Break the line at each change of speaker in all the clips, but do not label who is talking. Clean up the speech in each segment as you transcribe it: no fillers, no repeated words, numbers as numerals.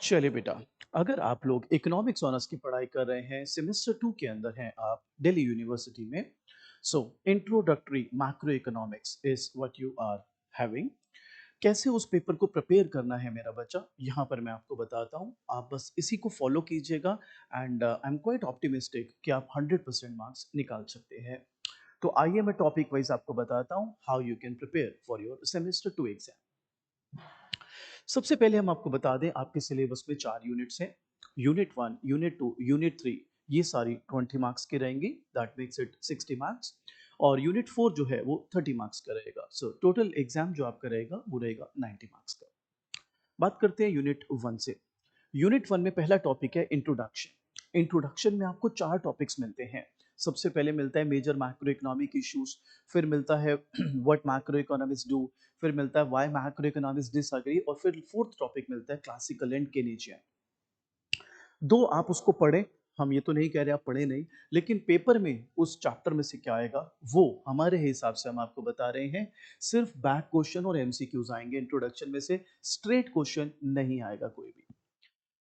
चलिए बेटा, अगर आप लोग इकोनॉमिक्स ऑनर्स की पढ़ाई कर रहे हैं, सेमेस्टर 2 के अंदर हैं आप दिल्ली यूनिवर्सिटी में। So introductory macro economics is what you are having. कैसे उस पेपर को प्रिपेयर करना है मेरा बच्चा, यहाँ पर मैं आपको बताता हूँ। आप बस इसी को फॉलो कीजिएगा and I am quite optimistic कि आप 100% मार्क्स निकाल सकते हैं। तो आइए मैं टॉपिक वाइज आपको बताता हूँ how you can prepare for your semester 2 exam. सबसे पहले हम आपको बता दें, आपके सिलेबस में 4 यूनिट्स हैं। यूनिट 1, यूनिट 2, यूनिट 3, ये सारी 20 मार्क्स की रहेंगी, दैट मेक्स इट 60 मार्क्स। और यूनिट 4 जो है वो 30 मार्क्स का रहेगा। सो टोटल एग्जाम जो आपका रहेगा वो रहेगा 90 मार्क्स का। बात करते हैं यूनिट 1 से। यूनिट 1 में पहला टॉपिक है इंट्रोडक्शन। इंट्रोडक्शन में आपको 4 टॉपिक्स मिलते हैं। सबसे पहले मिलता है मेजर मैक्रो इकोनॉमिक इश्यूज, फिर मिलता है व्हाट मैक्रो इकोनॉमिक्स डू, फिर मिलता है व्हाई मैक्रो इकोनॉमिक्स डिसएग्री, और फिर फोर्थ टॉपिक मिलता है क्लासिकल एंड केनेजियन। दो आप उसको पढ़ें, हम ये तो नहीं कह रहे आप पढ़े नहीं, लेकिन पेपर में उस चैप्टर में से क्या आएगा वो हमारे हिसाब से हम आपको बता रहे हैं। सिर्फ बैक क्वेश्चन और एमसीक्यूज आएंगे इंट्रोडक्शन में से, स्ट्रेट क्वेश्चन नहीं आएगा कोई भी।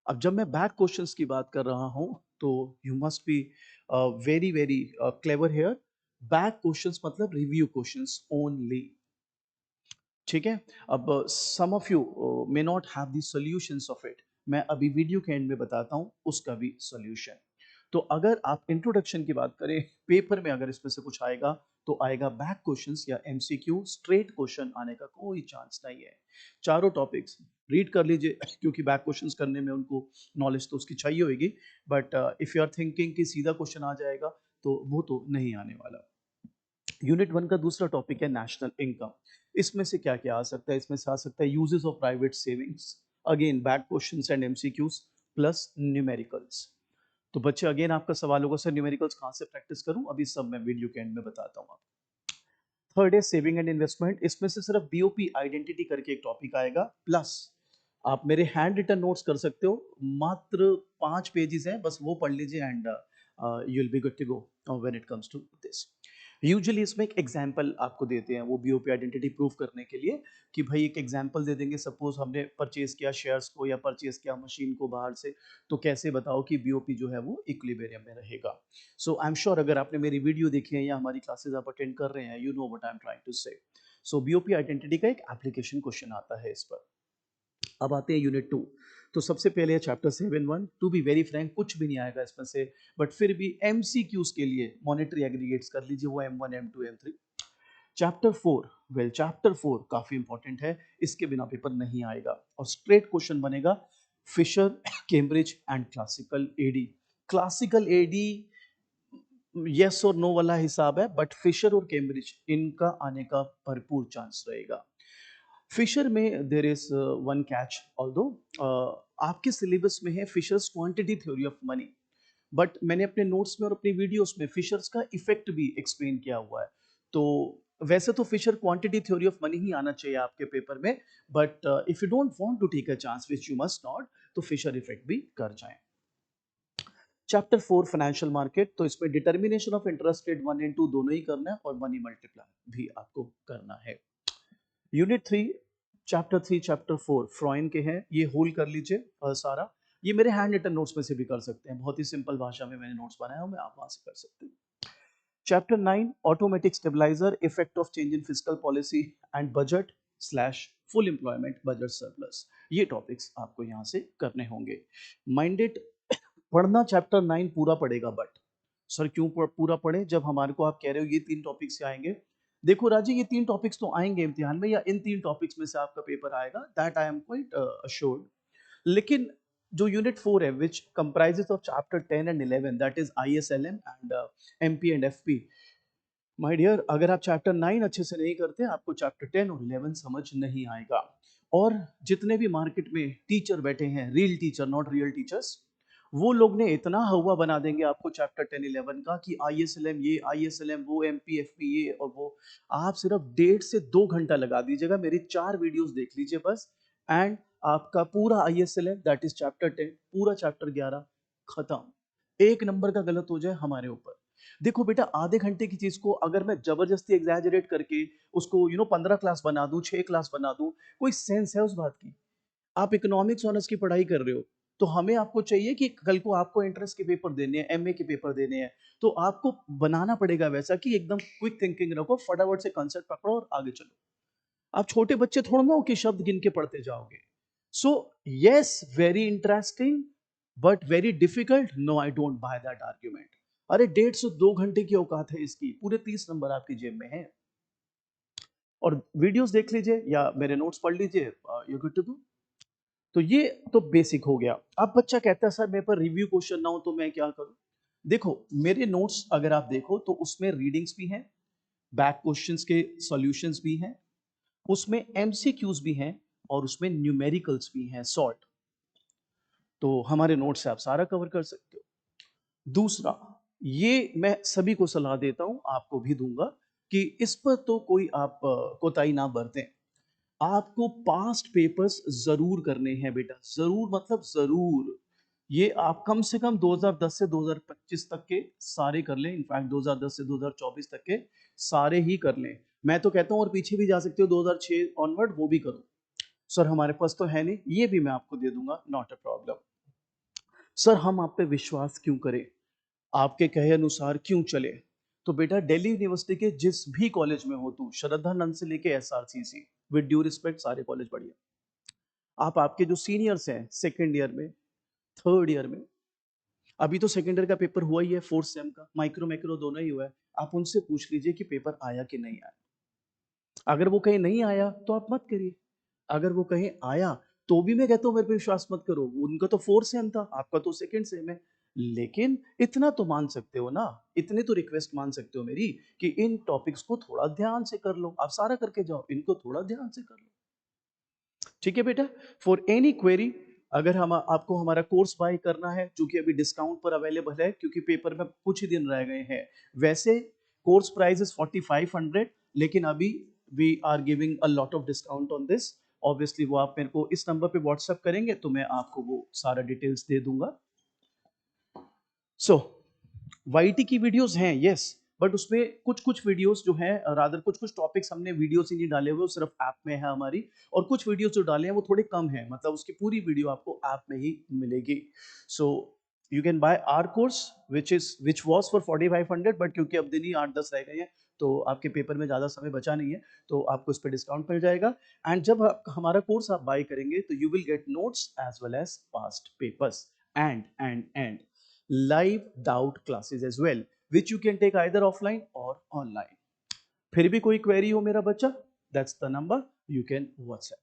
अब जब मैं बैक क्वेश्चंस की बात कर रहा हूं तो you must be very very clever here. Back questions मतलब रिव्यू क्वेश्चंस ओनली। ठीक है। अब some of you may not have the solutions of it. मैं अभी वीडियो के एंड में बताता हूं उसका भी सॉल्यूशन। तो अगर आप इंट्रोडक्शन की बात करें, पेपर में अगर इसमें से कुछ आएगा तो आएगा बैक क्वेश्चंस या एमसीक्यू। स्ट्रेट क्वेश्चन आने का कोई चांस नहीं है। चारों टॉपिक्स रीड कर लीजिए क्योंकि बैक क्वेश्चंस करने में उनको नॉलेज तो उसकी चाहिए होगी। But if you are thinking कि सीधा क्वेश्चन आ जाएगा तो वो तो नहीं आने वाला। यूनिट 1 का दूसरा टॉपिक है नेशनल इनकम। इसमें से क्या क्या आ सकता है? इसमें से आ सकता है uses of private savings, again back questions and MCQs plus numericals. तो बच्चे अगेन आपका सवाल होगा सर न्यूमेरिकल्स कहाँ से प्रैक्टिस करूं? अभी सब मैं वीडियो के एंड में बताता हूं आपको। थर्ड है सेविंग एंड इन्वेस्टमेंट। इसमें से सिर्फ बीओपी आइडेंटिटी करके एक टॉपिक आएगा, प्लस आप मेरे हैंड रिटन नोट्स कर सकते हो। मात्र 5 पेजेस हैं, बस वो पढ़ लीजिए and you will be good to go when it comes to this. Usually इसमें एक एग्जाम्पल आपको देते हैं वो बीओपी आइडेंटिटी प्रूव करने के लिए, कि भाई एक एग्जाम्पल दे देंगे, सपोज हमने परचेज किया शेयर्स को या परचेज किया मशीन को बाहर से, तो कैसे बताओ कि बीओपी जो है वो इक्विलिब्रियम में रहेगा। सो आई एम श्योर अगर आपने मेरी वीडियो देखी है या हमारी क्लासेस आप अटेंड कर रहे हैं, you know what I am trying to say. So BOP identity का एक एप्लीकेशन क्वेश्चन आता है इस पर। अब आते हैं यूनिट 2। तो सबसे पहले है chapter 7.1। To be very frank कुछ भी नहीं आएगा इसमें से, बट फिर भी एमसीक्यूज के लिए मॉनेटरी एग्रीगेट्स कर लीजिए, वो M1 M2 M3। Chapter 4, well chapter 4 काफी इंपॉर्टेंट है, इसके बिना पेपर नहीं आएगा और स्ट्रेट क्वेश्चन बनेगा। Fisher, Cambridge and classical AD. Classical AD yes और नो वाला हिसाब है, बट फिशर और कैम्ब्रिज इनका आने का भरपूर चांस रहेगा। फिशर में there is one catch, although आपके सिलेबस में है Fisher's quantity theory of money, but मैंने अपने नोट्स में और अपनी वीडियोस में फिशर्स का इफेक्ट भी एक्सप्लेन किया हुआ है। तो वैसे तो Fisher quantity theory of money ही आना चाहिए आपके पेपर में, but if you don't want to take a chance which you must not, तो फिशर इफेक्ट भी कर जाएं। चैप्टर 4 फाइनेंशियल मार्केट, तो इसमें determination of interest rate 1 and 2 दोनों ही करना है और मनी मल्टीप्लाई भी आपको करना है। यूनिट 3, चैप्टर 3 चैप्टर 4 फ्रॉइन के हैं, ये होल कर लीजिए सारा। ये मेरे हैंड रिटन नोट्स में से भी कर सकते हैं, बहुत ही सिंपल भाषा में मैंने नोट्स बनाया हूं, मैं आप वहां से कर सकते हैं। Chapter 9 automatic stabiliser, effect of change in fiscal policy and budget slash full employment budget surplus, ये टॉपिक्स आपको यहां से करने होंगे। माइंडेड पढ़ना चैप्टर 9 पूरा पड़ेगा, बट सर क्यों पूरा पढ़े जब हमारे को आप कह रहे हो ये 3 टॉपिक्स से आएंगे? देखो राजी, ये 3 टॉपिक्स तो आएंगे इम्तिहान में, या इन 3 टॉपिक्स में से आपका पेपर आएगा, that I am quite assured. लेकिन जो यूनिट 4 है which comprises of chapter 10 and 11, that is ISLM and MP and FP, my dear अगर आप चैप्टर 9 अच्छे से नहीं करते आपको चैप्टर 10 और 11 समझ नहीं आएगा। और जितने भी मार्केट में टीचर बैठे हैं, real teacher not real teachers, वो लोग ने इतना हवा बना देंगे आपको चैप्टर 10-11 का कि ISLM ये, ISLM वो, MP FP ये और वो। आप सिर्फ 1.5 से 2 घंटा लगा दीजिएगा, मेरी 4 वीडियोस देख लीजिए बस, एंड आपका पूरा ISLM दैट इज चैप्टर 10 पूरा चैप्टर 11 खत्म। एक नंबर का गलत हो जाए हमारे ऊपर। देखो बेटा, आधे घंटे की चीज को अगर मैं जबरदस्ती एग्जैजरेट करके उसको 15 क्लास बना दूं, 6 क्लास बना दूं, कोई सेंस है उस बात की? आप इकोनॉमिक्स ऑनर्स की पढ़ाई कर रहे हो, तो हमें आपको चाहिए कि कल को आपको एंट्रेंस के पेपर देने हैं, एमए के पेपर देने हैं, तो आपको बनाना पड़ेगा वैसा कि एकदम क्विक थिंकिंग रखो, फटाफट से कंसेप्ट पकड़ो और आगे चलो। आप छोटे बच्चे थोड़ा ना हो कि शब्द गिन के पढ़ते जाओगे। So yes, very interesting but very difficult, no I don't buy that argument. अरे 1.5 से 2 घंटे की औकात है इसकी, पूरे 30 नंबर आपकी जेब में है। और वीडियोस देख लीजिए या मेरे नोट्स पढ़ लीजिए, यू गुड टू गो। तो ये तो बेसिक हो गया। अब बच्चा कहता है सर मेरे पर रिव्यू क्वेश्चन ना हो तो मैं क्या करूं? देखो, मेरे नोट्स अगर आप देखो तो उसमें रीडिंग्स भी हैं, बैक क्वेश्चंस के सॉल्यूशंस भी हैं, उसमें एमसीक्यूज भी हैं, और उसमें न्यूमेरिकल्स भी हैं, सॉल्ट। तो हमारे नोट्स से आप सारा कवर कर सकते हो। दूसरा, ये मैं सभी को सलाह देता हूं, आपको भी दूंगा, कि इस पर तो कोई आप कोताही ना बरतें। आपको पास्ट पेपर्स जरूर करने हैं बेटा, जरूर मतलब जरूर। ये आप कम से कम 2010 से 2025 तक के सारे कर लें, इनफैक्ट 2010 से 2024 तक के सारे ही कर लें। मैं तो कहता हूं और पीछे भी जा सकते हो, 2006 ऑनवर्ड वो भी करो। सर हमारे पास तो है नहीं, ये भी मैं आपको दे दूंगा, नॉट अ प्रॉब्लम। सर हम आप पे विश्वास क्यों करें, आपके कहे अनुसार क्यों चले? तो बेटा दिल्ली यूनिवर्सिटी के जिस भी कॉलेज में हो तू, श्रद्धानंद से लेके एसआरसीसी, विद ड्यू रिस्पेक्ट सारे कॉलेज बढ़िया। आप आपके जो सीनियर्स हैं सेकेंड ईयर में, थर्ड ईयर में, अभी तो सेकेंड ईयर का पेपर हुआ ही है, फोर्थ सेम का माइक्रो मैक्रो दोनों ही हुआ है, आप उनसे पूछ लीजिए कि पेपर आया कि नहीं आया। अगर वो कहीं नहीं आया तो आप मत करिए, अगर वो कहीं आया तो भी मैं कहता हूँ मेरे पे विश्वास मत करो, उनका तो फोर्थ सेम था, आपका तो सेकंड सेम है। लेकिन इतना तो मान सकते हो ना, इतने तो रिक्वेस्ट मान सकते हो मेरी, कि इन टॉपिक्स को थोड़ा ध्यान से कर लो, आप सारा करके जाओ, इनको थोड़ा ध्यान से कर लो। ठीक है बेटा। फॉर एनी क्वेरी, अगर हम आपको हमारा कोर्स बाय करना है जो कि अभी डिस्काउंट पर अवेलेबल है क्योंकि पेपर में कुछ ही दिन रह गए हैं, वैसे कोर्स प्राइस इज 4500, लेकिन अभी we are giving a lot of discount on this. Obviously वो आप मेरे को इस नंबर पे व्हाट्सएप करेंगे तो मैं आपको वो सारा डिटेल्स दे दूंगा। सो वाईटी की वीडियोस हैं, यस, बट उसमें कुछ कुछ वीडियोस जो हैं, रादर कुछ कुछ टॉपिक्स हमने वीडियोस ही नहीं डाले हुए, वो सिर्फ ऐप में है हमारी। और कुछ वीडियोस जो डाले हैं वो थोड़े कम हैं, मतलब उसकी पूरी वीडियो आपको ऐप में ही मिलेगी। So you can buy our course which was for 4500, but क्योंकि अब दिन ही 8-10 रह गए हैं तो आपके पेपर में ज़्यादा समय बचा नहीं है, तो आपको इस पर डिस्काउंट मिल जाएगा। एंड जब आप हमारा कोर्स आप बाय करेंगे तो you will get notes as well as past papers, and live doubt classes as well, which you can take either offline or online. फिर भी कोई क्वेरी हो मेरा बच्चा, that's the number you can WhatsApp.